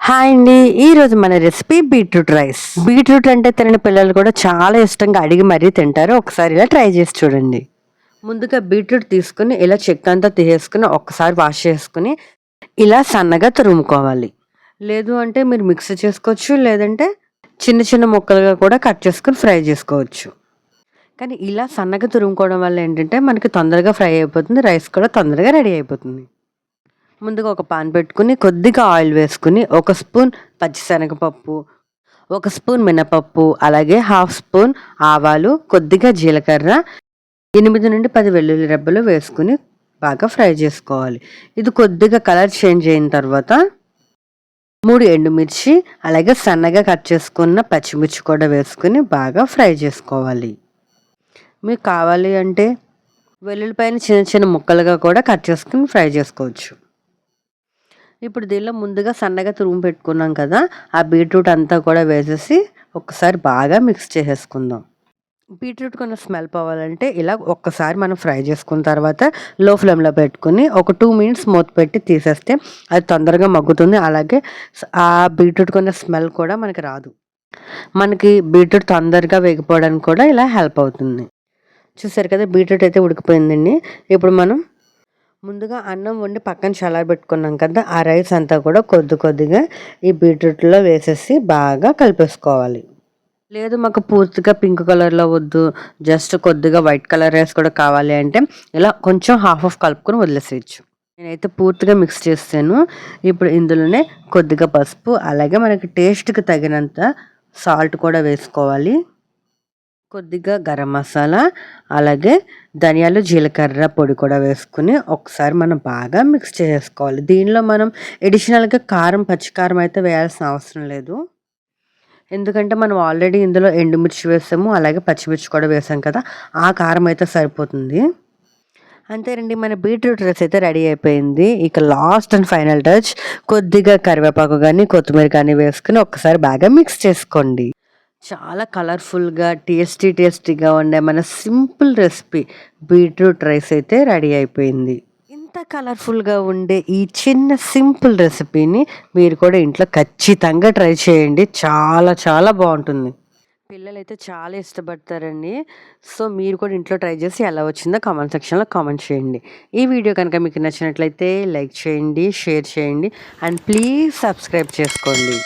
Hi అండి. ఈరోజు మన రెసిపీ బీట్రూట్ రైస్. బీట్రూట్ అంటే తినని పిల్లలు కూడా చాలా ఇష్టంగా అడిగి మరీ తింటారు. ఒకసారి ఇలా ట్రై చేసి చూడండి. ముందుగా బీట్రూట్ తీసుకుని ఇలా చెక్క అంతా తీసేసుకుని ఒక్కసారి వాష్ చేసుకుని ఇలా సన్నగా తురుముకోవాలి. లేదు అంటే మీరు మిక్స్ చేసుకోవచ్చు, లేదంటే చిన్న చిన్న ముక్కలుగా కూడా కట్ చేసుకుని ఫ్రై చేసుకోవచ్చు. కానీ ఇలా సన్నగా తురుముకోవడం వల్ల ఏంటంటే మనకి తొందరగా ఫ్రై అయిపోతుంది, రైస్ కూడా తొందరగా రెడీ అయిపోతుంది. ముందుగా ఒక పాన్ పెట్టుకుని కొద్దిగా ఆయిల్ వేసుకుని ఒక స్పూన్ పచ్చిశనగపప్పు, ఒక స్పూన్ మినపప్పు, అలాగే హాఫ్ స్పూన్ ఆవాలు, కొద్దిగా జీలకర్ర, 8 నుండి 10 వెల్లుల్లి రెబ్బలు వేసుకుని బాగా ఫ్రై చేసుకోవాలి. ఇది కొద్దిగా కలర్ చేంజ్ అయిన తర్వాత 3 ఎండుమిర్చి, అలాగే సన్నగా కట్ చేసుకున్న పచ్చిమిర్చి కూడా వేసుకుని బాగా ఫ్రై చేసుకోవాలి. మీకు కావాలి అంటే వెల్లుల్లిపాయని చిన్న చిన్న ముక్కలుగా కూడా కట్ చేసుకుని ఫ్రై చేసుకోవచ్చు. ఇప్పుడు దీనిలో ముందుగా సన్నగా తురుము పెట్టుకున్నాం కదా, ఆ బీట్రూట్ అంతా కూడా వేసేసి ఒక్కసారి బాగా మిక్స్ చేసేసుకుందాం. బీట్రూట్ కొన్న స్మెల్ పోవాలంటే ఇలా ఒక్కసారి మనం ఫ్రై చేసుకున్న తర్వాత లో ఫ్లేమ్లో పెట్టుకుని ఒక 2 మినిట్స్ మూత పెట్టి తీసేస్తే అది తొందరగా మగ్గుతుంది. అలాగే ఆ బీట్రూట్ కొన్న స్మెల్ కూడా మనకి రాదు. మనకి బీట్రూట్ తొందరగా వేగిపోవడానికి కూడా ఇలా హెల్ప్ అవుతుంది. చూసారు కదా, బీట్రూట్ అయితే ఉడికిపోయిందండి. ఇప్పుడు మనం ముందుగా అన్నం వండి పక్కన చల్లారబెట్టుకున్నాం కదా, ఆ రైస్ అంతా కూడా కొద్దిగా ఈ బీట్రూట్లో వేసేసి బాగా కలిపేసుకోవాలి. లేదు మాకు పూర్తిగా పింక్ కలర్లో వద్దు, జస్ట్ కొద్దిగా వైట్ కలర్ రైస్ కూడా కావాలి అంటే ఇలా కొంచెం హాఫ్ కలుపుకొని వదిలేసేయచ్చు. నేనైతే పూర్తిగా మిక్స్ చేస్తాను. ఇప్పుడు ఇందులోనే కొద్దిగా పసుపు, అలాగే మనకి టేస్ట్కి తగినంత సాల్ట్ కూడా వేసుకోవాలి. కొద్దిగా గరం మసాలా, అలాగే ధనియాలు, జీలకర్ర పొడి కూడా వేసుకుని ఒకసారి మనం బాగా మిక్స్ చేసుకోవాలి. దీనిలో మనం ఎడిషనల్గా కారం, పచ్చికారం అయితే వేయాల్సిన అవసరం లేదు. ఎందుకంటే మనం ఆల్రెడీ ఇందులో ఎండుమిర్చి వేసాము, అలాగే పచ్చిమిర్చి కూడా వేసాం కదా, ఆ కారం అయితే సరిపోతుంది. అంతేనండి, మన బీట్రూట్ రైస్ అయితే రెడీ అయిపోయింది. ఇక లాస్ట్ అండ్ ఫైనల్ టచ్ కొద్దిగా కరివేపాకు కానీ కొత్తిమీర కానీ వేసుకుని ఒక్కసారి బాగా మిక్స్ చేసుకోండి. చాలా కలర్ఫుల్గా టేస్టీగా ఉండే మన సింపుల్ రెసిపీ బీట్రూట్ రైస్ అయితే రెడీ అయిపోయింది. ఇంత కలర్ఫుల్గా ఉండే ఈ చిన్న సింపుల్ రెసిపీని మీరు కూడా ఇంట్లో ఖచ్చితంగా ట్రై చేయండి. చాలా చాలా బాగుంటుంది. పిల్లలైతే చాలా ఇష్టపడతారండి. సో మీరు కూడా ఇంట్లో ట్రై చేసి ఎలా వచ్చిందో కామెంట్ సెక్షన్లో కామెంట్ చేయండి. ఈ వీడియో కనుక మీకు నచ్చినట్లయితే లైక్ చేయండి, షేర్ చేయండి అండ్ ప్లీజ్ సబ్స్క్రైబ్ చేసుకోండి.